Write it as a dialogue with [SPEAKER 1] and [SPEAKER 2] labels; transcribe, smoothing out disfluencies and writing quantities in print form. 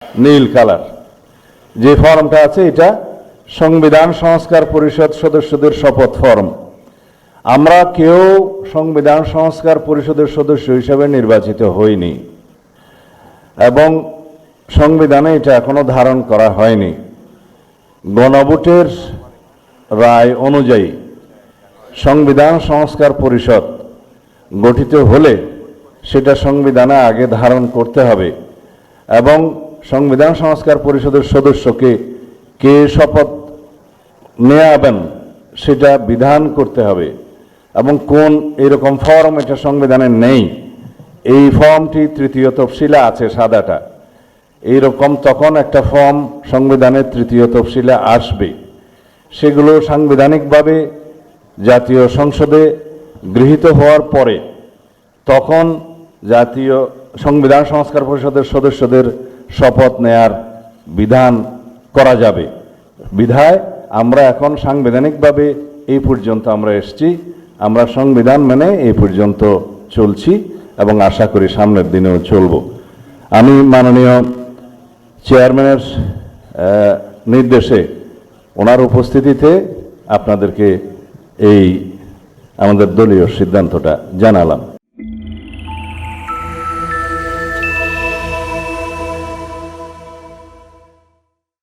[SPEAKER 1] নীল colour যে ফর্মটা আছে এটা সংবিধান সংস্কার পরিষদ সদস্যদের শপথ ফর্ম। আমরা কেউ সংবিধান সংস্কার পরিষদের সদস্য হিসেবে নির্বাচিত হইনি এবং সংবিধানে এটা এখনো ধারণ করা হয়নি। গণভোটের রায় অনুযায়ী সংবিধান সংস্কার পরিষদ গঠিত হলে সেটা সংবিধানে আগে ধারণ করতে হবে এবং সংবিধান সংস্কার পরিষদের সদস্যকে কে শপথ নেওয়াবেন সেটা বিধান করতে হবে এবং কোন এরকম ফর্ম এটা সংবিধানে নেই। এই ফর্মটি তৃতীয় তফসিলে আছে, সাদাটা এইরকম তখন একটা ফর্ম সংবিধানের তৃতীয় তফসিলে আসবে। সেগুলো সাংবিধানিকভাবে জাতীয় সংসদে গৃহীত হওয়ার পরে তখন জাতীয় সংবিধান সংস্কার পরিষদের সদস্যদের শপথ নেয়ার বিধান করা যাবে। বিধায় আমরা এখন সাংবিধানিকভাবে এই পর্যন্ত আমরা এসেছি, আমরা সংবিধান মেনে এই পর্যন্ত চলছি এবং আশা করি সামনের দিনেও চলব। আমি মাননীয় চেয়ারম্যানের নির্দেশে ওনার উপস্থিতিতে আপনাদেরকে এই আমাদের দলীয় সিদ্ধান্তটা জানালাম।